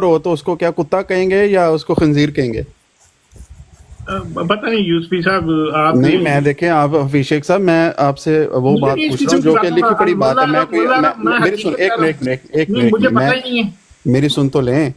ہو تو اس کو کیا کتا کہیں گے یا اس کو خنزیر کہیں گے؟ پتہ نہیں یوسفی صاحب آپ نہیں میں دیکھیں آپ حفیظ شیخ صاحب میں آپ سے وہ بات پوچھ رہا ہوں جو کہ لکھی پڑی بات ہے. میں کوئی میری سن ایک منٹ مجھے پتہ ہی نہیں ہے. میری سن تو لیں.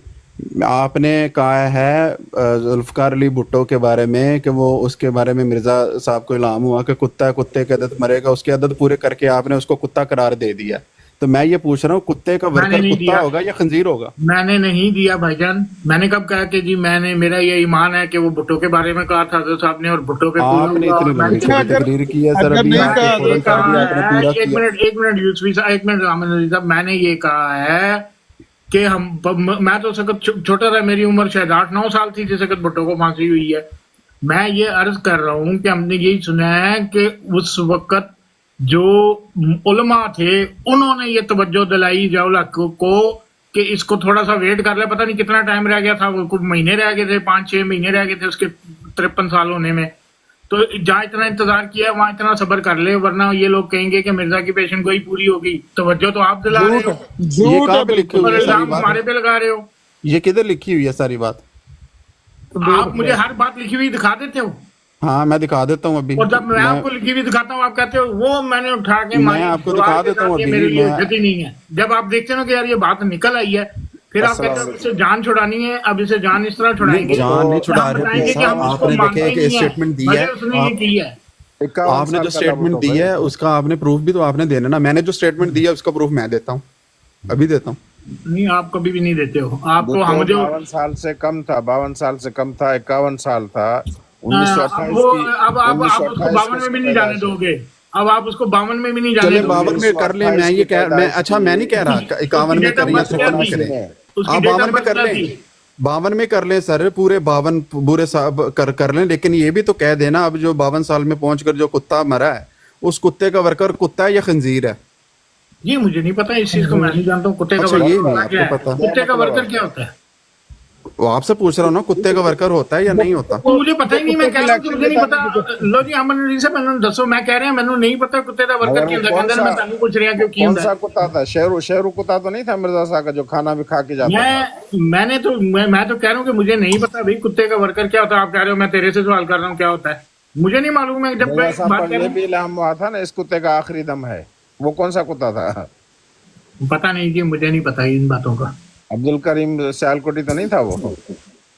آپ نے کہا ہے ذوالفقار علی بھٹو کے بارے میں کہ وہ اس کے بارے میں مرزا صاحب کو الہام ہوا کہ کتا ہے کتے کی عدد مرے گا, اس کی عدد پورے کر کے آپ نے اس کو کتا قرار دے دیا. تو میں یہ پوچھ رہا ہوں کتے کا ورکر کتا ہوگا یا خنزیر ہوگا؟ میں نے نہیں دیا بھائی جان. میں نے کب کہا کہ جی میں نے میرا یہ ایمان ہے کہ وہ بھٹو کے بارے میں کہا تھا حضرت صاحب نے اور بھٹو پہ آپ نے اتنی لمبی چوڑی تقریر کی ہے سر ابھی آپ کو فوراً کہہ دیا آپ نے پورا کیا. ایک منٹ یوسفی صاحب, ایک منٹ رحمان علی صاحب, میں نے یہ کہا ہے کہ میں تو سکت چھوٹا تھا, میری عمر شاید 8-9 سال تھی جس وقت بھٹو کو پھانسی ہوئی ہے. میں یہ عرض کر رہا ہوں کہ ہم نے یہی سنا ہے کہ اس وقت جو علماء تھے انہوں نے یہ توجہ دلائی ضیاء کو کہ اس کو تھوڑا سا ویٹ کر لے. پتہ نہیں کتنا ٹائم رہ گیا تھا, وہ کچھ مہینے رہ گئے تھے, 5-6 مہینے رہ گئے تھے اس کے 53 سال ہونے میں. تو جہاں اتنا انتظار کیا وہاں اتنا صبر کر لے, ورنہ یہ لوگ کہیں گے کہ مرزا کی پیشن گوئی پوری ہو گئی. توجہ تو آپ دلا رہے ہو, یہ کہاں پہ لکھی ہوئی ہے ساری الزام ہمارے پہ لگا رہے ہو. یہ کدھر لکھی ہوئی ہے ساری بات؟ آپ مجھے ہر بات لکھی ہوئی دکھا دیتے ہو, ہاں میں دکھا دیتا ہوں ابھی. اور جب میں آپ کو لکھی ہوئی دکھاتا ہوں آپ کہتے ہو وہ میں نے اٹھا کے میں آپ کو دکھا دیتا ہوں ابھی. میرے لیے عزت ہی نہیں ہے. جب آپ دیکھتے ہو کہ یار یہ بات نکل آئی ہے پھر آپ کہتے ہو اسے جان چھڑانی ہے, اب اسے جان اس طرح چھڑائیں گے. جان نہیں چھڑا رہے صاحب, آپ نے دیکھے کہ اسٹیٹمنٹ دی ہے, اس نے یہ کی ہے. آپ نے جو اسٹیٹمنٹ دی ہے اس کا آپ نے پروف بھی تو آپ نے دینا نا. میں نے جو اسٹیٹمنٹ دی ہے اس کا پروف میں دیتا ہوں, ابھی دیتا ہوں. نہیں آپ کبھی بھی نہیں دیتے ہو. آپ کو ہم جو 52 سال سے کم تھا, 52 سال سے کم تھا, 51 سال تھا, 1928 وہ کی. اب آپ اس کو 52 میں بھی نہیں جانے دو گے. اب آپ اس کو 52 میں بھی نہیں جانے چلے دو گے. 52 میں کر لیں. میں یہ کہہ میں اچھا میں نہیں کہہ رہا 51 میں کریں یا 53 میں کریں. آپ 52 میں کر لیں, 52 میں کر لیں سر, پورے 52 پورے کر لیں, لیکن یہ بھی تو کہہ دینا اب جو 52 سال میں پہنچ کر جو کتا مرا ہے اس کتے کا ورکر کتا ہے یا خنزیر ہے؟ یہ مجھے نہیں پتا, اس چیز کو میں نہیں جانتا ہوں. کتے کا ورکر کیا ہے؟ کتے کا ورکر کیا ہوتا ہے؟ وہ آپ سے پوچھ رہا ہوں نا, کتے کا ورکر ہوتا ہے یا نہیں ہوتا؟ مجھے پتہ ہی نہیں, میں کہہ رہا ہوں کہ مجھے نہیں پتا. لو جی امن علی صاحب میں دسو, میں کہہ رہا ہوں میں نہیں پتا کتے کا ورکر کیا ہوتا ہے. میں تانوں پوچھ رہا کہ کی کون ہوتا سا ہے. کتا تھا؟ شیرو کتا تو نہیں تھا مرزا صاحب کا جو کھانا بھی کھا کے جاتا تھا؟ میں نے تو میں تو کہہ رہا ہوں کہ مجھے نہیں پتا بھائی کتے کا ورکر کیا ہوتا ہے. آپ کہہ رہے ہو, میں تیرے سے سوال کر رہا ہوں کیا ہوتا ہے, مجھے نہیں معلوم ہے. جب مرزا میں صاحب بات پر کر یہ رہا بھی الہام ہوا تھا نا اس کتے کا آخری دم ہے, وہ کون سا کتا تھا؟ ہوں پتا نہیں جی, مجھے نہیں پتا ان باتوں کا. عبد الکریم سیالکوٹی تو نہیں تھا وہ؟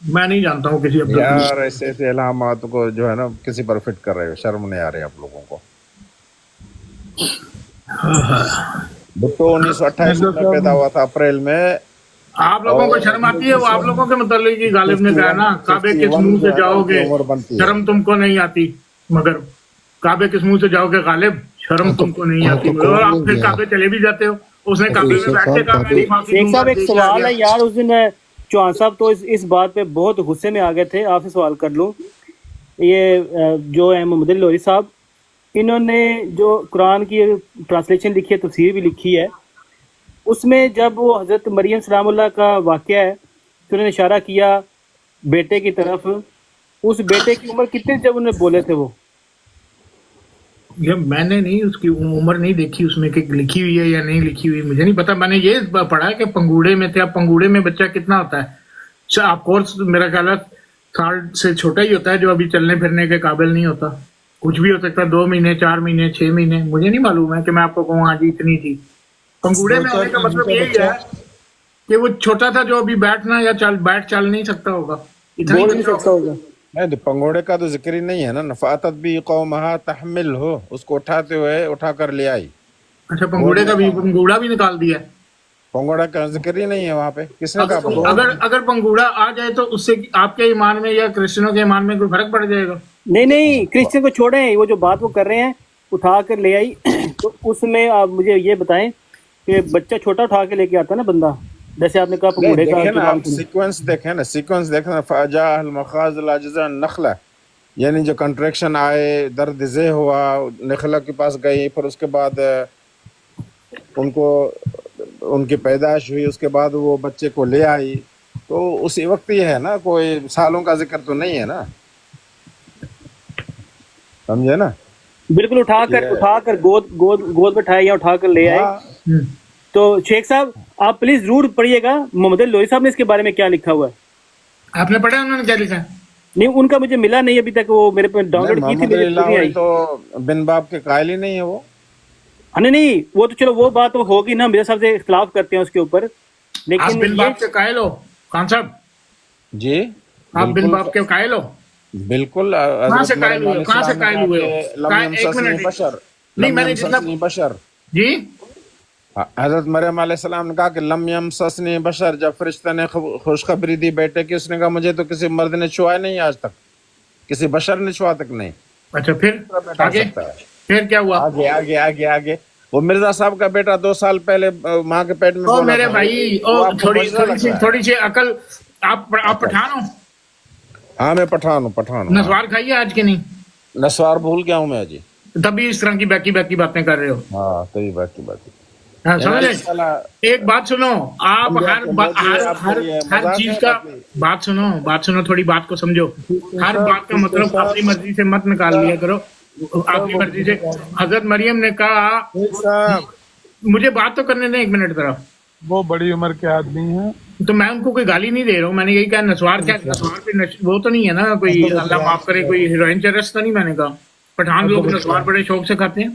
میں نہیں جانتا ہوں کسی عبد الکریم. یار ایسے ایسے الہامات کو جو ہے نا کسی پر فٹ کر رہے ہو, شرم نہیں آ رہی آپ لوگوں کو. بھٹو 1928 میں پیدا ہوا تھا اپریل میں. آپ لوگوں کو شرم آتی ہے؟ وہ آپ لوگوں کے متعلق ہی غالب نے کہا نا, کعبے کس منہ سے جاؤ گے شرم تم کو نہیں آتی, مگر کعبے کس منہ سے جاؤ گے غالب شرم تم کو نہیں آتی. اور آپ پھر کعبے چلے بھی جاتے ہو. اس نے کعبے میں بیٹھ کے کہا میں نہیں معافی شیخ دوں گا. صاحب ایک سوال ہے یار, اس دن چوہان صاحب تو اس بات پہ بہت غصے میں آ گئے تھے. آپ سے سوال کر لوں, یہ جو ہے محمد علی لوری صاحب, انہوں نے جو قرآن کی ٹرانسلیشن لکھی ہے, تفسیر بھی لکھی ہے, اس میں جب وہ حضرت مریم سلام اللہ کا واقعہ ہے تو انہوں نے اشارہ کیا بیٹے کی طرف. اس بیٹے کی عمر کتنے جب انہوں نے بولے تھے وہ؟ یہ میں نے نہیں اس کی عمر نہیں دیکھی اس میں کہ لکھی ہوئی ہے یا نہیں لکھی ہوئی, مجھے نہیں پتا. میں نے یہ پڑھا ہے کہ پنگوڑے میں تھے. اب پنگوڑے میں بچہ کتنا ہوتا ہے؟ آف کورس میرا خیال ہے سال سے چھوٹا ہی ہوتا ہے, جو ابھی چلنے پھرنے کے قابل نہیں ہوتا. کچھ بھی ہو سکتا ہے, 2 مہینے 4 مہینے 6 مہینے, مجھے نہیں معلوم ہے کہ میں آپ کو کہوں ہاں جی اتنی تھی. پنگوڑے میں ہونے کا مطلب یہی ہے کہ وہ چھوٹا تھا جو ابھی بیٹھنا یا چل نہیں سکتا ہوگا, اتنا ہی بول نہیں سکتا ہوگا. نہیں, پنگوڑے کا تو ذکر ہی نہیں ہے نا. فاتت بھی قومہا تحمل ہو, اس کو اٹھاتے ہوئے اٹھا کر لے آئی. اچھا پنگوڑے کا بھی پنگوڑا بھی نکال دیا ہے. پنگوڑا کا ذکر ہی نہیں ہے وہاں پہ. کس نے کہا؟ اگر پنگوڑا آ جائے تو اس سے آپ کے ایمان میں یا کرسچنوں کے ایمان میں کوئی فرق پڑ جائے گا؟ نہیں کرسچن کو چھوڑیں, وہ جو بات وہ کر رہے ہیں اٹھا کر لے آئی, تو اس میں آپ مجھے یہ بتائیں کہ بچہ چھوٹا اٹھا کے لے کے آتا نا بندہ, جیسے آپ نے کہا پنگوڑے کا. سیکوینس دیکھیں نا, سیکوینس دیکھنا. فاجاء المخاض لاجزا نخلہ, یعنی جو کنٹریکشن آئے, درد ذہ ہوا, نخلا کے پاس گئی, پھر اس کے بعد ان کی پیدائش ہوئی, اس کے بعد وہ بچے کو لے آئی. تو اسی وقت ہی ہے نا, کوئی سالوں کا ذکر تو نہیں ہے نا, سمجھے نا. بالکل اٹھا کر گود بٹھایا یا اٹھا کر لے آئے. تو شیخ صاحب آپ پلیز ضرور پڑھیے گا محمد علی لوہری صاحب نے اس کے بارے میں کیا لکھا ہوا ہے. آپ نے پڑھا انہوں نے کیا لکھا ہے؟ نہیں ان کا مجھے ملا نہیں ابھی تک, وہ میرے پہ ڈاؤن لوڈ کی تھی محمد میرے علی نہیں لاہوری آئی. تو بن باب کے قائل ہی نہیں ہے وہ. نہیں وہ تو چلو وہ بات ہوگی نا, میرے صاحب سے اختلاف کرتے ہیں اس کے اوپر, آپ لیکن بن باب کے قائل ہو خان صاحب؟ جی آپ بن باب کے قائل ہو؟ بالکل. کہاں سے قائل ہوئے ہو؟ کہاں سے قائل ہوئے ہو؟ ایک منٹ نہیں, میں نے جتنا بشر جی حضرت مریم علیہ السلام نے کہا کہ لم یمسسنی بشر, جب فرشتہ نے خوشخبری دی بیٹے کی, اس نے کہا مجھے تو کسی مرد نے چھوا نہیں آج تک, کسی بشر نے چھوا تک نہیں. اچھا پھر آگے پھر کیا ہوا؟ آگے آگے آگے آگے وہ مرزا صاحب کا بیٹا 2 سال پہلے ماں کے پیٹ میں او بولا میرے تھا. بھائی, وہ او آپ کو مزہ لگ رہا ہے. تھوڑی سی عقل. آپ پٹھان ہو؟ ہاں میں پٹھان ہوں. نسوار کھائیے آج کے نہیں؟ نسوار بھول گیا ہوں میں جی. تبھی اس طرح کی بیکی بیکی باتیں کر رہے ہو. ہاں تو یہ بات کی بات. ہاں سمجھے, ایک بات سنو, آپ ہر چیز کا بات سنو تھوڑی بات کو سمجھو. ہر بات کا مطلب اپنی مرضی سے مت نکال لیا کرو, اپنی مرضی سے. حضرت مریم نے کہا, مجھے بات تو کرنے دیں 1 منٹ ذرا. وہ بڑی عمر کے آدمی ہیں تو میں ان کو کوئی گالی نہیں دے رہا ہوں, میں نے یہی کہا نسوار کیا, نسوار پہ وہ تو نہیں ہے نا کوئی, اللہ معاف کرے, کوئی ہیروئن چرس تو نہیں. میں نے کہا پٹھان لوگ نسوار بڑے شوق سے کھاتے ہیں,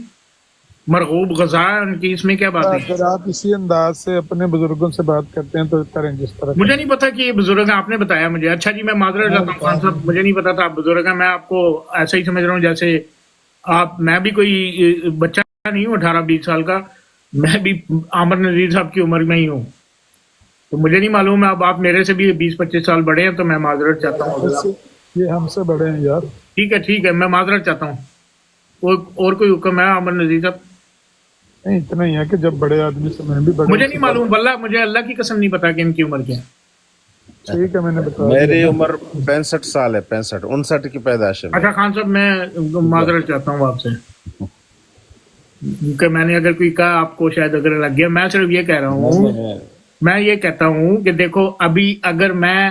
مرغوب غذا ان کی, اس میں کیا بات ہے؟ اگر آپ اسی انداز سے اپنے بزرگوں سے بات کرتے ہیں تو کریں جس طرح. مجھے نہیں پتا کہ یہ بزرگ ہیں, آپ نے بتایا مجھے. اچھا جی, میں معذرت چاہتا ہوں خان صاحب, مجھے نہیں پتا تھا آپ بزرگ ہیں. میں آپ کو ایسا ہی سمجھ رہا ہوں جیسے آپ, میں بھی کوئی بچہ نہیں ہوں 18-20 سال کا, میں بھی عامر نذیر صاحب کی عمر میں ہی ہوں. تو مجھے نہیں معلوم ہے, اب آپ میرے سے بھی 20-25 سال بڑے ہیں, تو میں معذرت چاہتا ہوں. یہ ہم سے بڑے ہیں یار. ٹھیک ہے, میں معذرت چاہتا ہوں. اور کوئی حکم ہے عامر نذیر صاحب؟ نہیں اتنا ہی ہے کہ جب بڑے آدمی سے میں بھی بڑے. مجھے نہیں معلوم واللہ, مجھے اللہ کی قسم نہیں پتا کہ ان کی عمر کیا ہے. ٹھیک ہے, میں نے بتایا. میری عمر 65 سال ہے, 65-59 کی پیدائش ہے. اچھا خان صاحب, میں معذرت چاہتا ہوں آپ سے کہ میں نے اگر کوئی کہا آپ کو شاید اگر لگ گیا. میں صرف یہ کہہ رہا ہوں, میں یہ کہتا ہوں کہ دیکھو ابھی اگر میں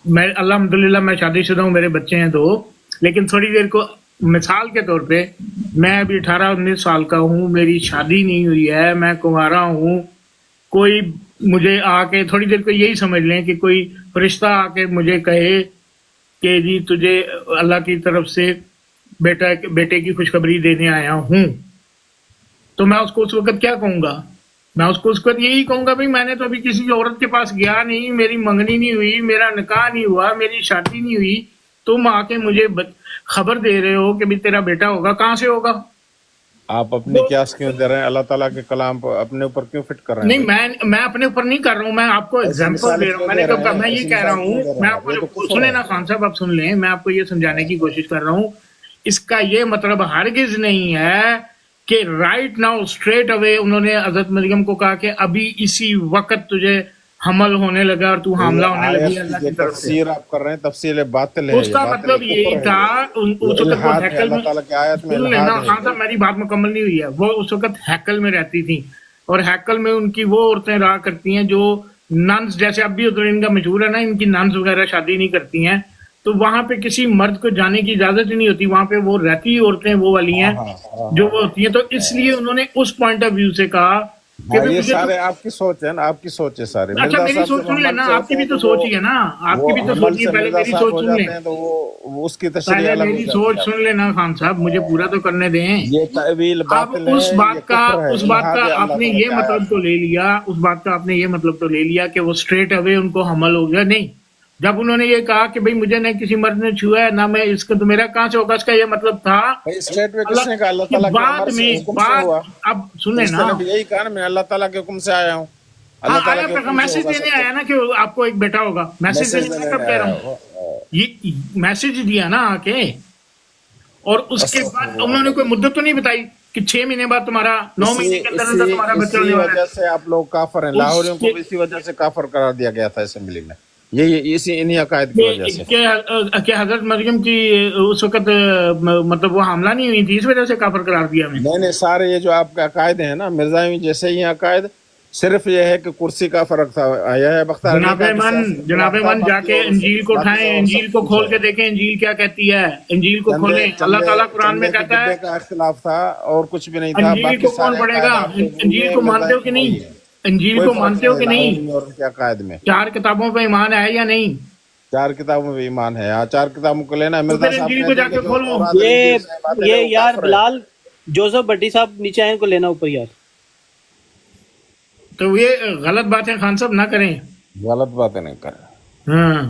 الحمدللہ میں شادی شدہ ہوں, میرے بچے ہیں 2, لیکن تھوڑی دیر کو مثال کے طور پہ میں ابھی 18-19 سال کا ہوں, میری شادی نہیں ہوئی ہے, میں کنوارا ہوں. کوئی مجھے آ کے تھوڑی دیر کو یہی سمجھ لیں کہ کوئی فرشتہ آ کے مجھے کہے کہ جی تجھے اللہ کی طرف سے بیٹے کی خوشخبری دینے آیا ہوں, تو میں اس کو اس وقت کیا کہوں گا؟ میں اس کو اس وقت یہی کہوں گا, بھائی میں نے تو ابھی کسی عورت کے پاس گیا نہیں, میری منگنی نہیں ہوئی, میرا نکاح نہیں ہوا, میری شادی نہیں ہوئی, تم آ کے مجھے خبر دے رہے ہو کہ بھی تیرا بیٹا ہوگا. کہاں سے ہوگا؟ آپ اپنی قیاس کیوں دے رہے ہیں؟ اللہ تعالیٰ کے کلام اپنے اوپر کیوں فٹ کر رہے ہیں؟ نہیں, میں اپنے اوپر نہیں کر رہا ہوں, میں آپ کو ایگزامپل دے رہا ہوں. میں نے کہا, میں یہ کہہ رہا ہوں, میں آپ کو سنیں نا خان صاحب, آپ سن لیں, میں آپ کو یہ سمجھانے کی کوشش کر رہا ہوں. اس کا یہ مطلب ہرگز نہیں ہے کہ رائٹ ناؤ اسٹریٹ اوے انہوں نے حضرت مریم کو کہا کہ ابھی اسی وقت تجھے حمل ہونے لگا اور تو حاملہ ہونے لگی اللہ کی طرف سے. تفسیر آپ کر رہے ہیں, تفصیل باطل ہے. اس کا مطلب یہی تھا, اس وقت وہ ہیکل میں, خان صاحب میری بات مکمل نہیں ہوئی ہے, وہ اس وقت ہیکل میں رہتی تھی, اور ہیکل میں ان کی وہ عورتیں رہا کرتی ہیں جو ننس, جیسے اب بھی ان کا مشہور ہے نا, ان کی ننس وغیرہ شادی نہیں کرتی ہیں, تو وہاں پہ کسی مرد کو جانے کی اجازت ہی نہیں ہوتی, وہاں پہ وہ رہتی عورتیں وہ والی ہیں جو وہ ہوتی ہیں. تو اس لیے انہوں نے اس پوائنٹ آف ویو سے کہا کہ یہ سارے آپ کی سوچ ہے نا, آپ کی سوچ ہے سارے. اچھا میری سوچ سن لینا, آپ کی بھی تو سوچ ہی ہے نا, آپ کی بھی تو سوچ ہے, پہلے میری سوچ سن لیں, تو وہ اس کی تشریح پہلے الگ میری سوچ سن لینا خان صاحب, مجھے پورا تو کرنے دیں. یہ تعویل اب باطل ہے, اس بات کا آپ نے یہ مطلب تو لے لیا, اس بات کا آپ نے یہ مطلب تو لے لیا کہ وہ اسٹریٹ اوے ان کو حمل ہو گیا. نہیں, جب انہوں نے یہ کہا کہ بھئی مجھے نہ کسی مرد نے چھوا ہے نہ میں اس کا, تو میرا کہاں سے ہوگا, اس کا یہ مطلب تھا بعد میں. اب سنیں نا, یہی کہا نا, میں اللہ تعالیٰ کے حکم سے آیا ہوں. میسج دینے آیا نا کہ آپ کو ایک بیٹا ہوگا, میسج دینے میں کب کہہ رہا ہوں, یہ میسج دیا نا آ کے, اور اس کے بعد انہوں نے کوئی مدت تو نہیں بتائی کہ 6 مہینے بعد تمہارا 9 مہینے کے اندر تمہارا بچہ ہونے والا ہے. اسی وجہ سے آپ لوگ کافر ہیں, لاہوریوں کو اسی وجہ سے کافر قرار دیا گیا تھا اسمبلی میں, یہ اسی انہی عقائد کی وجہ سے. کہ حضرت مریم کی اس وقت مطلب وہ حاملہ نہیں ہوئی تھی, اس وجہ سے کافر قرار دیا ہمیں. نہیں, سارے یہ جو آپ کے عقائد ہیں نا, مرزاوی جیسے ہی عقائد, صرف یہ ہے کہ کرسی کا فرق تھا. یہ ہے بختیار جناب من جا کے انجیل کو اٹھائیں, انجیل کو کھول کے دیکھیں انجیل کیا کہتی ہے, انجیل کو کھولیں. اللہ تعالیٰ قرآن میں کہتا ہے کا اختلاف تھا اور کچھ بھی نہیں تھا. انجیل کو کون پڑھے گا؟ انجیل کو مانتے ہو کہ نہیں؟ انجیل کو مانتے ہو کہ نہیں؟ اور کیا قائد میں 4 کتابوں پہ ایمان ہے یا نہیں؟ 4 کتابوں میں ایمان ہے. 4 کتابوں کو لینا ہے. تو پھر انجیل کو جا کے کھولو. یہ یار بلال جوزف بھٹی صاحب نیچے آئے, ان کو لینا اوپر یار. تو یہ غلط باتیں خان صاحب نہ کریں, غلط باتیں نہیں کر رہے. ہاں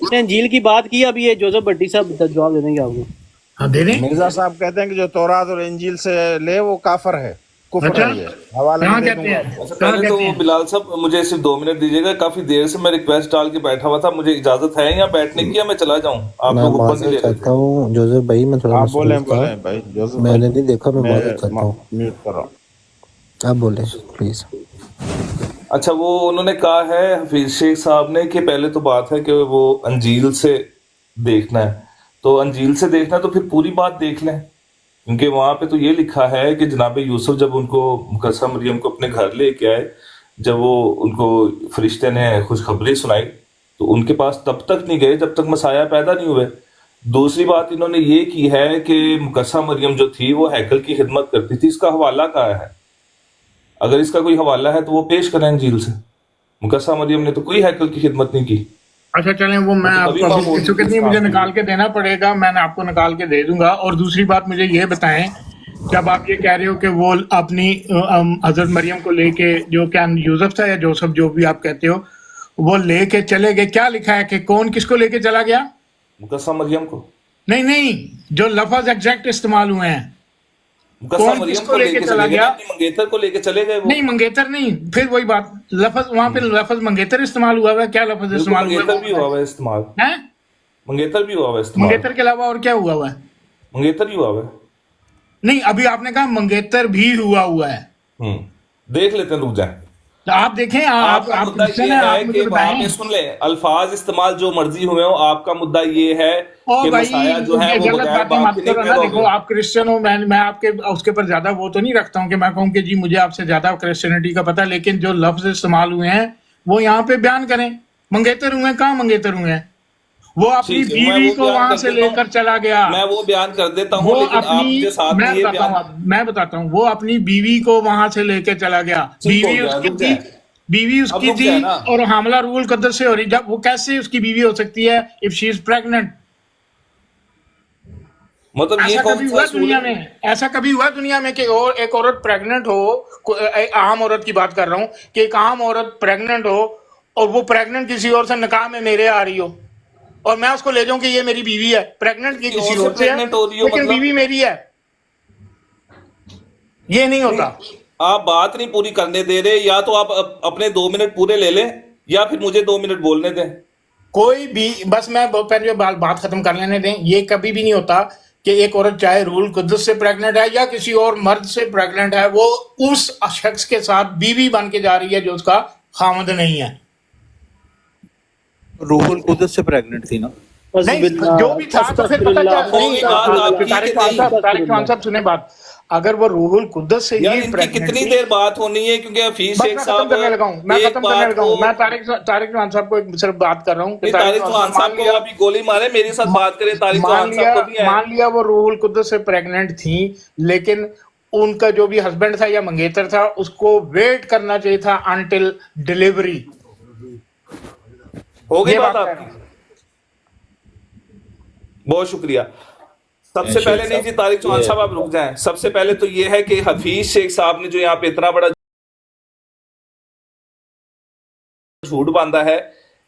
اس نے انجیل کی بات کی, اب یہ جوزف بھٹی صاحب جواب دے دیں گے آپ کو. ہاں دے دیں. مرزا صاحب کہتے ہیں کہ جو تورات اور انجیل سے لے وہ کافر ہے, کفر ہے. یہ حوالہ کہاں میں دے کہتے دوں گا. ہیں؟ پہلے تو بلال صاحب مجھے صرف 2 منٹ دیجیے گا, کافی دیر سے میں ریکویسٹ ڈال کے بیٹھا ہوا تھا, مجھے اجازت ہے یہاں بیٹھنے کی یا میں چلا جاؤں؟ آپ میں لوگ اوپر نہیں معذرت لے چاہتا ہوں جوزف بھائی, میں تھوڑا آپ بولیں مصروف تھا, بھائی جوزف میں بھائی, نے نہیں دیکھا, میں معذرت چاہتا ہوں. میوٹ کر رہا ہوں. آپ بولیں پلیز. اچھا, وہ انہوں نے کہا ہے حفیظ شیخ صاحب نے کہ پہلے تو بات ہے کہ وہ انجیل سے دیکھنا ہے, تو انجیل سے دیکھنا ہے تو پھر پوری بات دیکھ لیں, کیونکہ وہاں پہ تو یہ لکھا ہے کہ جناب یوسف جب ان کو مقدسہ مریم کو اپنے گھر لے کے آئے, جب وہ ان کو فرشتے نے خوشخبری سنائی تو ان کے پاس تب تک نہیں گئے جب تک مسیح پیدا نہیں ہوئے. دوسری بات انہوں نے یہ کی ہے کہ مقدسہ مریم جو تھی وہ ہیکل کی خدمت کرتی تھی, اس کا حوالہ کہاں ہے؟ اگر اس کا کوئی حوالہ ہے تو وہ پیش کریں انجیل سے. مقدسہ مریم نے تو کوئی ہیکل کی خدمت نہیں کی. اچھا چلیں, وہ میں آپ کو کتنی مجھے نکال کے دینا پڑے گا, میں نے آپ کو نکال کے دے دوں گا. اور دوسری بات مجھے یہ بتائیں, جب آپ یہ کہہ رہے ہو کہ وہ اپنی حضرت مریم کو لے کے, جو کیا یوسف تھا یا جوسف جو بھی آپ کہتے ہو, وہ لے کے چلے گئے, کیا لکھا ہے کہ کون کس کو لے کے چلا گیا؟ مقدسہ مریم کو نہیں, جو لفظ ایگزیکٹ استعمال ہوئے ہیں, مقدسہ مریم کو لے کے چلے گئے, اپنی منگیتر کو لے کے چلے گئے. نہیں منگیتر نہیں, پھر وہی بات, لفظ وہاں پہ لفظ منگیتر استعمال ہوا ہے. کیا لفظ استعمال ہوا منگیتر بھی ہوا ہوا ہے استعمال, ہے؟ منگیتر بھی ہوا ہوا ہے استعمال. منگیتر کے علاوہ اور کیا ہوا ہوا ہے؟ منگیتر ہی ہوا ہوا ہے. نہیں, ابھی آپ نے کہا منگیتر بھی ہوا ہے. دیکھ لیتے ہیں, رک جائیں. آپ دیکھیں, آپ کا مدعا یہ ہے کہ وہاں پہ سن لیں, الفاظ استعمال جو مرضی ہوئے ہوں, آپ کا مدعا یہ ہے کہ مسیح جو ہے وہ بغیر باپ کے نہیں پیدا دیکھو, ہوگا. آپ کرسچن ہو, میں آپ کے اس کے پر زیادہ وہ تو نہیں رکھتا ہوں کہ میں کہوں کہ جی مجھے آپ سے زیادہ کرسچینٹی کا پتہ, لیکن جو لفظ استعمال ہوئے ہیں وہ یہاں پہ بیان کریں. منگیتر ہوئے, کہاں منگیتر ہوئے ہیں؟ وہ اپنی بیوی کو وہاں سے لے کر چلا گیا. میں وہ بیان کر دیتا ہوں, لیکن آپ مجھے ساتھ میں یہ بیان. میں بتاتا ہوں, وہ اپنی بیوی کو وہاں سے لے کے چلا گیا. بیوی اس کی تھی اور حاملہ روح القدس سے ہو رہی. جب وہ کیسے اس کی بیوی ہو سکتی ہے if she is pregnant؟ مطلب ایسا کبھی ہوا دنیا میں؟ ایسا کبھی ہوا دنیا میں کہ ایک عورت پریگننٹ ہو, عام عورت کی بات کر رہا ہوں, کہ ایک عام عورت پریگننٹ ہو اور وہ پریگننٹ کسی اور سے نکاح میں میرے آ رہی ہو اور میں اس کو لے جاؤں کہ یہ میری بیوی ہے؟ پریگننٹ کی کسی اور سے ہے لیکن بیوی میری ہے. یہ نہیں ہوتا. آپ بات نہیں پوری کرنے دے رہے, یا تو آپ اپنے 2 منٹ پورے لے لیں یا پھر مجھے 2 منٹ بولنے دیں. کوئی بھی, بس میں پہلے بات ختم کر لینے دیں. یہ کبھی بھی نہیں ہوتا کہ ایک عورت چاہے روح القدس سے پریگننٹ ہے یا کسی اور مرد سے پریگننٹ ہے, وہ اس شخص کے ساتھ بیوی بن کے جا رہی ہے جو اس کا خامد نہیں ہے. روح القدس سے پریگننٹ تھی نا, جو بھی تھا تو پھر پتہ کیا, طارق چوہان صاحب سنیں بات, اگر وہ روح القدس سے یار ان کی کتنی دیر بات ہونی ہے, کیونکہ حفیظ شیخ صاحب میں ختم کرنے لگا ہوں. میں طارق چوہان صاحب کو صرف بات کر رہا ہوں. طارق چوہان صاحب کو ابھی گولی مارے, میرے ساتھ بات کریں. طارق چوہان صاحب کو بھی ہے, مان لیا وہ روح القدس سے پریگننٹ تھیں, لیکن ان کا جو بھی ہسبینڈ تھا یا منگیتر تھا اس کو ویٹ کرنا چاہیے تھا انٹل ڈیلیوری. ہو گئی بات آپ کی, بہت شکریہ. سب سے پہلے نہیں جی طارق چوہان صاحب آپ رک جائیں. سب سے پہلے تو یہ ہے کہ حفیظ شیخ صاحب نے جو یہاں پہ اتنا بڑا جھوٹ باندھا ہے,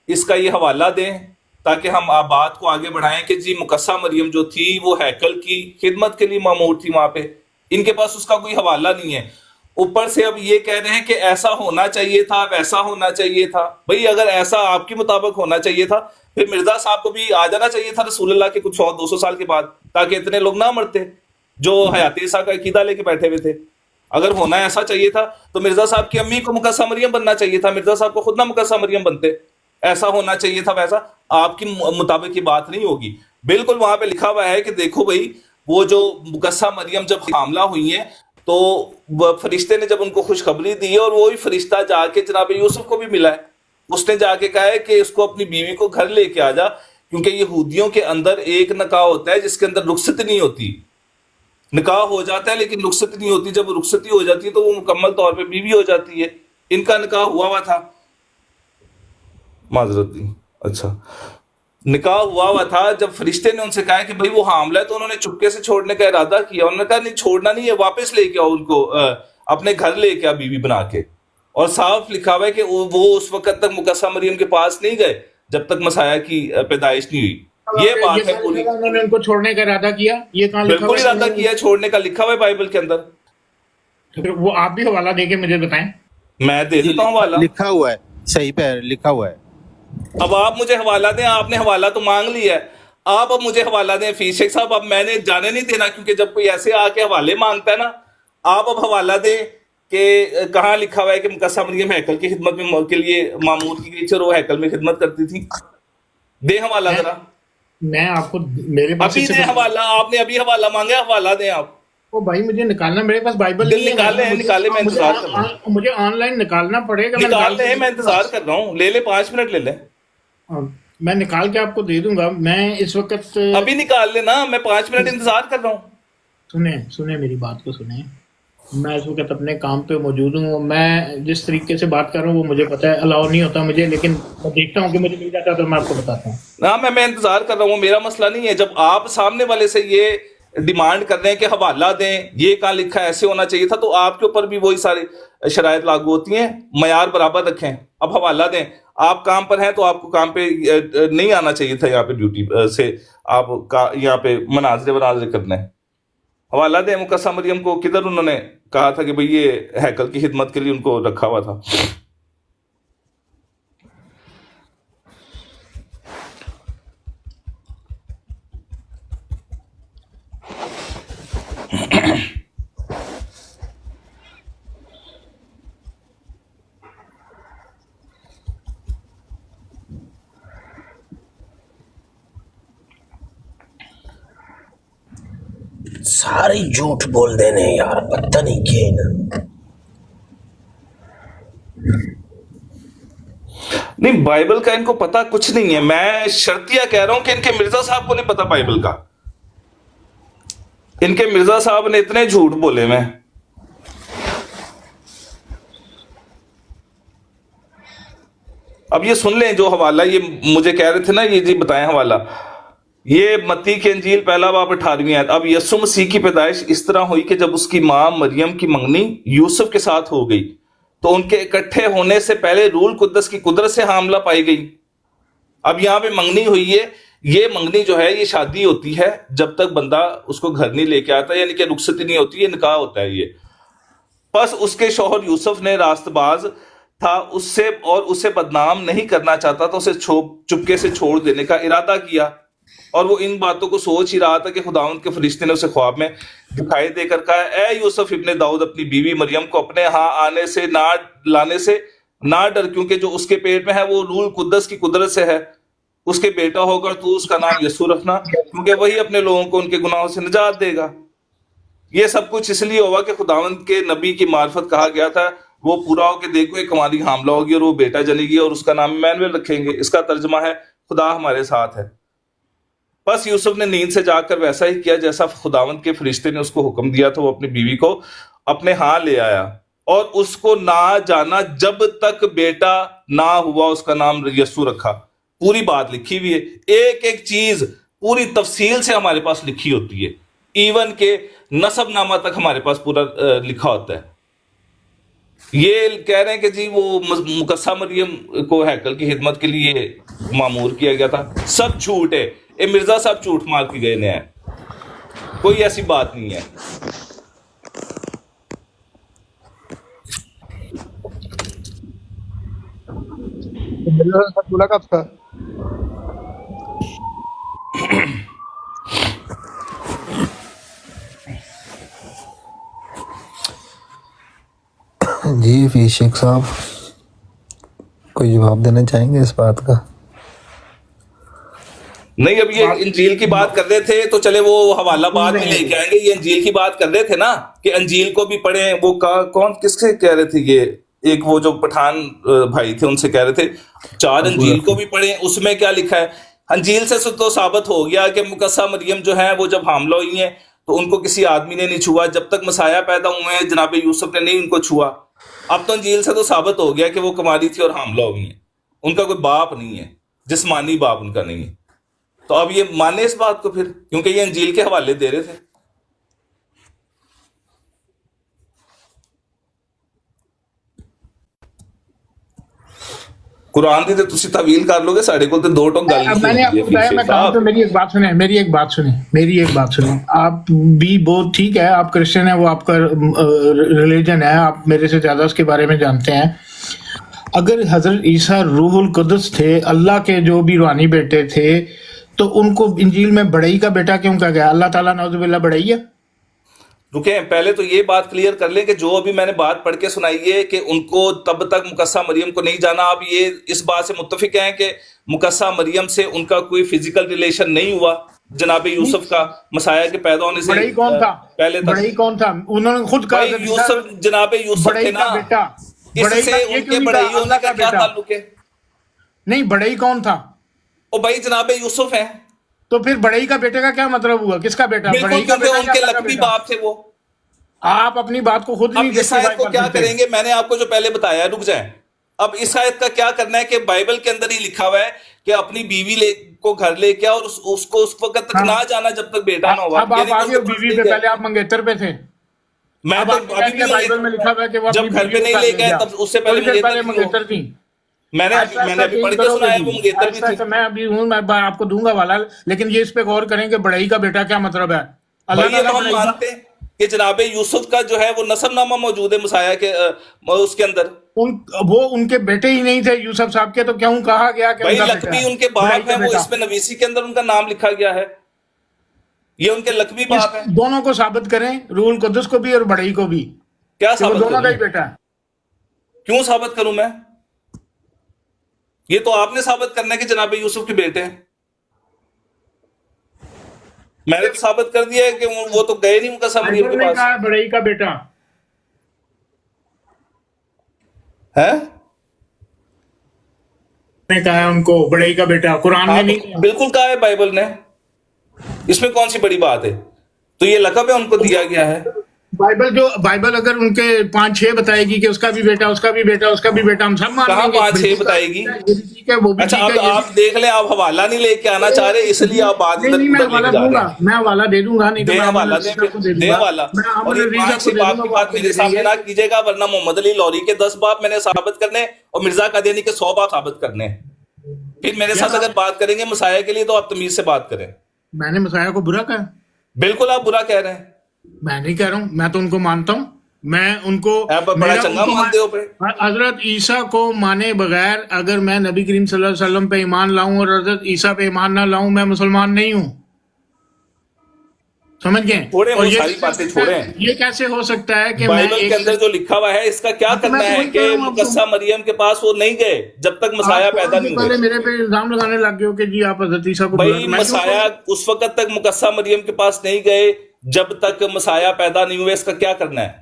اس کا یہ حوالہ دیں تاکہ ہم بات کو آگے بڑھائیں کہ جی مقدسہ مریم جو تھی وہ ہیکل کی خدمت کے لیے مامور تھی وہاں پہ. ان کے پاس اس کا کوئی حوالہ نہیں ہے. اوپر سے اب یہ کہہ رہے ہیں کہ ایسا ہونا چاہیے تھا, ویسا ہونا چاہیے تھا. بھئی اگر ایسا آپ کے مطابق ہونا چاہیے تھا پھر مرزا صاحب کو بھی آ جانا چاہیے تھا رسول اللہ کے کچھ 100-200 سال کے بعد, تاکہ اتنے لوگ نہ مرتے جو حیات عیسیٰ کا عقیدہ لے کے بیٹھے ہوئے تھے. اگر ہونا ایسا چاہیے تھا تو مرزا صاحب کی امی کو مقدسہ مریم بننا چاہیے تھا, مرزا صاحب کو خود نہ مقدسہ مریم بنتے. ایسا ہونا چاہیے تھا, ویسا. آپ کی مطابق یہ بات نہیں ہوگی. بالکل وہاں پہ لکھا ہوا ہے کہ دیکھو بھائی, وہ جو مقدسہ مریم جب حاملہ ہوئی ہیں تو فرشتے نے جب ان کو خوشخبری دی اور وہی فرشتہ جا کے جناب یوسف کو بھی ملا ہے. اس نے جا کے کہا ہے کہ اس کو اپنی بیوی کو گھر لے کے آ جا, کیونکہ یہودیوں کے اندر ایک نکاح ہوتا ہے جس کے اندر رخصت نہیں ہوتی. نکاح ہو جاتا ہے لیکن رخصت نہیں ہوتی. جب رخصتی ہو جاتی ہے تو وہ مکمل طور پہ بیوی ہو جاتی ہے. ان کا نکاح ہوا تھا, معذرت دی, اچھا نکاح ہوا تھا. جب فرشتے نے ان سے کہا کہ بھئی وہ حاملہ ہے, تو انہوں نے چپکے سے چھوڑنے کا ارادہ کیا. انہوں نے کہا نہیں, چھوڑنا نہیں ہے, واپس لے کے آؤ ان کو, اپنے گھر لے کے آ بیوی بنا کے. اور صاف لکھا ہوا ہے کہ وہ اس وقت تک مقدسہ مریم کے پاس نہیں گئے جب تک مسیح کی پیدائش نہیں ہوئی. یہ بات ہے پوری. انہوں نے ان کو چھوڑنے کا ارادہ کیا, یہ کہاں لکھا بالکل ارادہ کیا ہے چھوڑنے کا, لکھا ہوا ہے بائبل کے اندر. وہ آپ بھی حوالہ دے کے مجھے بتائیں. میں دے دیتا ہوں حوالہ, لکھا ہوا ہے, صحیح پہ لکھا ہوا ہے. اب آپ مجھے حوالہ دیں. آپ نے حوالہ تو مانگ لیا ہے, آپ اب مجھے حوالہ دیں. فیس شیخ صاحب اب میں نے جانے نہیں دینا, کیونکہ جب کوئی ایسے آ کے حوالے مانگتا ہے نا, آپ اب حوالہ دیں کہ کہاں لکھا ہوا ہے کہ مقدسہ مریم ہیکل کی خدمت میں کے لیے معمور کی گئی تھی اور وہ ہیکل میں خدمت کرتی تھی. دیں حوالہ ذرا. میں آپ کو میرے پاس ابھی دیں حوالہ, آپ نے ابھی حوالہ مانگا, حوالہ دیں آپ. وہ بھائی مجھے نکالنا, میرے پاس بائبل نہیں ہے. نکالے, میں انتظار کر رہا ہوں. مجھے آن لائن نکالنا پڑے گا. نکال لیں, میں انتظار کر رہا ہوں. لے لیں 5 منٹ لے لیں. میں نکال کے آپ کو دے دوں گا. میں اس وقت ابھی نکال لینا, میں 5 منٹ انتظار کر رہا ہوں. سنیں میری بات کو سنیں. میں اس وقت اپنے کام پہ موجود ہوں. میں جس طریقے سے بات کر رہا ہوں وہ مجھے پتہ ہے, الاؤ نہیں ہوتا مجھے, لیکن میں دیکھتا ہوں کہ مجھے مل جاتا ہے تو میں آپ کو بتاتا ہوں. ہاں, میں انتظار کر رہا ہوں, میرا مسئلہ نہیں ہے. جب آپ سامنے والے سے یہ ڈیمانڈ کر رہے ہیں کہ حوالہ دیں, یہ کہاں لکھا ہے, ایسے ہونا چاہیے تھا, تو آپ کے اوپر بھی وہی سارے شرائط لاگو ہوتی ہیں. معیار برابر رکھیں. اب حوالہ دیں. آپ کام پر ہیں تو آپ کو کام پہ نہیں آنا چاہیے تھا, یہاں پہ ڈیوٹی سے آپ یہاں پہ مناظرے کرنا ہے. حوالہ دیں. مقدسہ مریم کو کدھر انہوں نے کہا تھا کہ بھئی یہ ہیکل کی خدمت کے لیے ان کو رکھا ہوا تھا. سارے جھوٹ بول دینے یار, پتہ نہیں کیا نا. نہیں, بائبل کا ان کو پتا کچھ نہیں ہے. میں شرطیہ کہہ رہا ہوں کہ ان کے مرزا صاحب کو نہیں پتا بائبل کا. ان کے مرزا صاحب نے اتنے جھوٹ بولے میں. اب یہ سن لیں جو حوالہ یہ مجھے کہہ رہے تھے نا, یہ جی بتائیں حوالہ. یہ متی کی انجیل پہلا باب 18ویں آیت. اب یسوع مسیح کی پیدائش اس طرح ہوئی کہ جب اس کی ماں مریم کی منگنی یوسف کے ساتھ ہو گئی تو ان کے اکٹھے ہونے سے پہلے روح القدس کی قدرت سے حاملہ پائی گئی. اب یہاں پہ منگنی ہوئی ہے. یہ منگنی جو ہے یہ شادی ہوتی ہے جب تک بندہ اس کو گھر نہیں لے کے آتا, یعنی کہ رخصتی نہیں ہوتی, یہ نکاح ہوتا ہے یہ. پس اس کے شوہر یوسف نے راست باز تھا, اسے بدنام نہیں کرنا چاہتا, تو اسے چپکے سے چھوڑ دینے کا ارادہ کیا. اور وہ ان باتوں کو سوچ ہی رہا تھا کہ خداوند کے فرشتے نے اسے خواب میں دکھائی دے کر کہا, اے یوسف ابن داؤد, اپنی بیوی مریم کو اپنے ہاں آنے سے لانے سے نہ ڈر, کیونکہ جو اس کے پیٹ میں ہے وہ روح القدس کی قدرت سے ہے. اس کے بیٹا ہوگا تو اس کا نام یسوع رکھنا, کیونکہ وہی اپنے لوگوں کو ان کے گناہوں سے نجات دے گا. یہ سب کچھ اس لیے ہوگا کہ خداوند کے نبی کی معرفت کہا گیا تھا, وہ پورا ہو کہ دیکھو ایک ہماری حاملہ ہوگی اور وہ بیٹا جنے گی اور اس کا نام ایمانویل رکھیں گے. اس کا ترجمہ ہے خدا ہمارے ساتھ ہے. بس یوسف نے نیند سے جا کر ویسا ہی کیا جیسا خداوند کے فرشتے نے اس کو حکم دیا تھا. وہ اپنی بیوی کو اپنے ہاں لے آیا اور اس کو نہ جانا جب تک بیٹا نہ ہوا, اس کا نام یسوع رکھا. پوری بات لکھی ہوئی ہے, ایک ایک چیز پوری تفصیل سے ہمارے پاس لکھی ہوتی ہے, ایون کہ نسب نامہ تک ہمارے پاس پورا لکھا ہوتا ہے. یہ کہہ رہے ہیں کہ جی وہ مقدسہ مریم کو ہیکل کی خدمت کے لیے معمور کیا گیا تھا, سب جھوٹ ہے. یہ مرزا صاحب جھوٹ مار کے گئے ہیں, کوئی ایسی بات نہیں ہے. ملاقات تھا جی فیس شیخ صاحب کوئی جواب دینا چاہیں گے اس بات کا؟ نہیں اب یہ انجیل کی بات کر رہے تھے تو چلے وہ حوالہ بعد میں لے کے آئیں گے. یہ انجیل کی بات کر رہے تھے نا کہ انجیل کو بھی پڑھیں. وہ کون کس سے کہہ رہے تھے؟ یہ ایک وہ جو پٹھان بھائی تھے ان سے کہہ رہے تھے 4 انجیل کو بھی پڑھیں. اس میں کیا لکھا ہے؟ انجیل سے تو ثابت ہو گیا کہ مقدسہ مریم جو ہے وہ جب حاملہ ہوئی ہیں تو ان کو کسی آدمی نے نہیں چھوا. جب تک مسیح پیدا ہوئے ہیں جناب یوسف نے نہیں ان کو چھوا. اب تو انجیل سے تو ثابت ہو گیا کہ وہ کماری تھی اور حاملہ ہوئی ہیں. ان کا کوئی باپ نہیں ہے, جسمانی باپ ان کا نہیں ہے. تو اب یہ مانے اس بات کو پھر, کیونکہ یہ انجیل کے حوالے دے رہے تھے. قرآن دی تے تسی تعویل کر لو گے, ساڑے کو تے 2 ٹوک گل میں نے آپ کو بتایا, میں کہا تو میری ایک بات سنیں. آپ بھی بہت ٹھیک ہے, آپ کرسچن ہیں, وہ آپ کا ریلیجن ہے, آپ میرے سے زیادہ اس کے بارے میں جانتے ہیں. اگر حضرت عیسیٰ روح القدس تھے, اللہ کے جو بھی روحانی بیٹے تھے, تو ان کو انجیل میں بڑئی کا بیٹا کیوں کہا گیا؟ اللہ تعالیٰ نعوذ باللہ بڑئی ہے؟ رکیں, پہلے تو یہ بات کلیئر کر لیں کہ جو ابھی میں نے بات پڑھ کے سنائی ہے کہ ان کو تب تک مقدسہ مریم کو نہیں جانا. آپ یہ اس بات سے متفق ہیں کہ مقدسہ مریم سے ان کا کوئی فزیکل ریلیشن نہیں ہوا جناب یوسف کا مسیح کے پیدا ہونے سے بڑئی کون تھا؟ پہلے تک بڑئی کون تھا؟ انہوں نے خود کہا یوسف, جناب یوسف تھے نا, اس سے ان کے بڑئی ہونے کا کیا تعلق ہے؟ نہیں, بڑئی کون تھا؟ او بھائی جناب یوسف ہیں. تو پھر بڑئی کا بیٹے کا کیا مطلب ہوا؟ کس کا بیٹا؟ بالکل, کیونکہ ان کے لقبی باپ تھے وہ. آپ اپنی بات کو خود اب نہیں اس آیت کو کیا کریں گے؟ میں نے آپ کو جو پہلے بتایا, رک جائیں. اب اس آیت کا کیا کرنا ہے کہ بائبل کے اندر ہی لکھا ہوا ہے کہ اپنی بیوی کو گھر لے کے اور اس کو اس وقت تک نہ جانا جب تک بیٹا نہ ہوا. اب آپ آگے بیوی پہ, پہلے آپ منگیتر پہ تھے. میں تو ابھی بائبل میں لکھا ہوا ہے کہ وہ جب گھر پہ نہیں لے گئے تب اس سے پہلے منگیتر تھی. میں نے ابھی پڑھ کے سنایا وہ منگیتر بھی تھی. میں ابھی ہوں, میں آپ کو دوں گا والا, لیکن یہ اس پہ غور کریں کہ بڑئی کا بیٹا کیا مطلب ہے. اللہ تو ہم مانتے ہیں کہ جناب یوسف کا جو ہے وہ نسب نامہ موجود ہے مسیح کے اس کے اندر. وہ ان کے بیٹے ہی نہیں تھے یوسف صاحب کے, تو کیوں کہا گیا کہ بھائی لقبی ان کے باپ ہیں, وہ اس میں نویسی کے اندر ان کا نام لکھا گیا ہے, یہ ان کے لقبی باپ ہیں. دونوں کو ثابت کریں, روح القدس کو بھی اور بڑئی کو بھی. کیا ثابت دونوں کا ہی بیٹا ہے. کیوں ثابت کروں میں؟ یہ تو آپ نے ثابت کرنا ہے کہ جناب یوسف کے بیٹے ہیں. میں نے تو ثابت کر دیا ہے کہ وہ تو گئے نہیں مقدسہ مریم کے پاس. بڑئی کا بیٹا ہے, نے کہا ہے ان کو بڑئی کا بیٹا, قرآن میں نہیں. بالکل کہا ہے بائبل نے, اس میں کون سی بڑی بات ہے؟ تو یہ لقب ہے ان کو دیا گیا ہے. بائبل اگر ان کے 5-6 بتائے گی کہ اس کا بھی بیٹا, اس کا بھی بیٹا, اس کا بھی بیٹا, ہم سب مان لیں گے. کہاں 5-6 بتائے گی؟ اچھا آپ دیکھ لیں, آپ حوالہ نہیں لے کے آنا چاہ رہے, اس لیے آپ بات میں حوالہ دے دوں گا. نہیں دے حوالہ, دے حوالہ. اور یہ 5-6 باپ کی بات میرے سامنے نہ کیجیے گا, ورنہ محمد علی لوری کے 10 باپ میں نے ثابت کرنے اور مرزا قادیانی کے 100 باپ ثابت کرنے. پھر میرے ساتھ اگر بات کریں گے مسیح کے لیے تو آپ تمیز سے بات کریں. میں نے مسیح کو برا کہا؟ بالکل آپ برا کہہ رہے ہیں. میں نہیں کہہ رہا ہوں, میں تو ان کو مانتا ہوں. میں ان کو بڑا چنگا مانتے ہو. حضرت عیسیٰ کو مانے بغیر اگر میں نبی کریم صلی اللہ علیہ وسلم پہ ایمان لاؤں اور حضرت عیسیٰ پہ ایمان نہ لاؤں, میں مسلمان نہیں ہوں. سمجھ گئے؟ چھوڑیں وہ ساری باتیں, چھوڑیں. یہ کیسے ہو سکتا ہے کہ بائبل کے اندر جو لکھا ہوا ہے اس کا کیا کرنا ہے کہ مقدسہ مریم کے پاس وہ نہیں گئے جب تک مسیح پیدا نہیں ہوئے. میرے پہ الزام لگانے لگ گئے ہو کہ جی آپ حضرت عیسیٰ کو. بھائی مسیح اس وقت تک مقدسہ مریم کے پاس نہیں گئے جب تک مسیح پیدا نہیں ہوئے. اس کا کیا کرنا ہے؟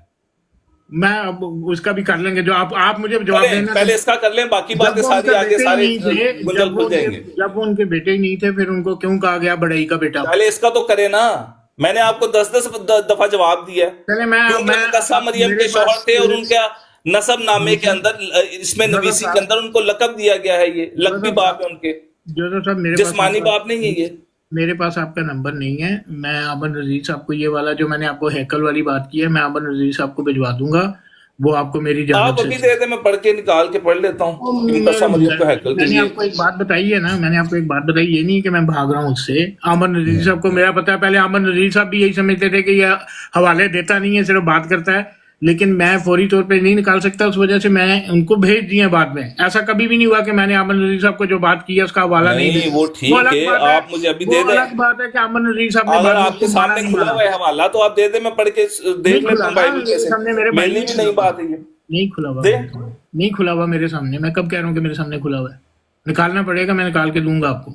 میں اب اس کا بھی کر لیں گے جو آپ مجھے جواب دینا. پہلے اس کا کر لیں, باقی باتیں ساری آگے سارے گنجل کھل جائیں گے. جب وہ ان کے بیٹے ہی نہیں تھے پھر ان کو کیوں کہا گیا بڑئی کا بیٹا؟ پہلے اس کا تو کرے نا. میں نے آپ کو 10 دفعہ جواب دیا ہے. مقدسہ مریم کے شوہر تھے اور ان کا نسب نامے کے اندر, اس میں نویسی کے اندر ان کو لقب دیا گیا ہے. یہ لقبی باپ ہے ان کے, جسمانی باپ نہیں ہے. یہ میرے پاس آپ کا نمبر نہیں ہے. میں امن رضیز صاحب کو یہ والا جو میں نے آپ کو ہیکل والی بات کی ہے, میں امن رضیز صاحب کو بھجوا دوں گا. وہ آپ کو میری جانب آپ ابھی دے دیں, میں پڑھ کے نکال کے پڑھ لیتا ہوں. میں نے آپ کو ایک بات بتائی ہے نا, میں نے آپ کو ایک بات بتائی, یہ نہیں کہ میں بھاگ رہا ہوں اس سے. امن رضیز صاحب کو میرا پتا ہے. پہلے امن رضیز صاحب بھی یہی سمجھتے تھے کہ یہ حوالے دیتا نہیں ہے, صرف بات کرتا ہے. لیکن میں فوری طور پہ نہیں نکال سکتا, اس وجہ سے میں ان کو بھیج دیے بعد میں. ایسا کبھی بھی نہیں ہوا کہ میں نے امن رضیز صاحب کو جو بات کی ہے اس کا حوالہ نہیں دیا. وہ ٹھیک ہے, آپ مجھے ابھی دے دیں. الگ بات ہے کہ امن رضیز صاحب اگر آپ کے سامنے کھلا ہوا ہے حوالہ تو آپ دے دیں, میں پڑھ کے دیکھ لیتا ہوں بائبل کے سے. میرے لیے بھی نہیں بات ہے. یہ نہیں کھلا ہوا, نہیں کھلا ہوا میرے سامنے. میں کب کہہ رہا ہوں کہ میرے سامنے کھلا ہوا ہے؟ نکالنا پڑے گا, میں نکال کے دوں گا آپ کو.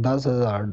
10,000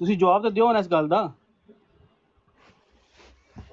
ਤੁਸੀਂ ਜਵਾਬ ਤਾਂ ਦਿਓ ਨਾ ਇਸ ਗੱਲ ਦਾ।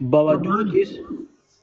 باوجود اس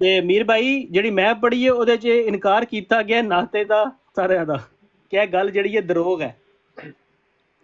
ਤੇ ਮੀਰ ਭਾਈ ਜਿਹੜੀ ਮੈਂ ਪੜ੍ਹੀ ਹੈ ਉਹਦੇ 'ਚ ਇਨਕਾਰ ਕੀਤਾ ਗਿਆ ਨਾਤੇ ਦਾ ਸਾਰਿਆਂ ਦਾ ਕਿ ਇਹ ਗੱਲ ਜਿਹੜੀ ਹੈ ਦਰੋਗ ਹੈ।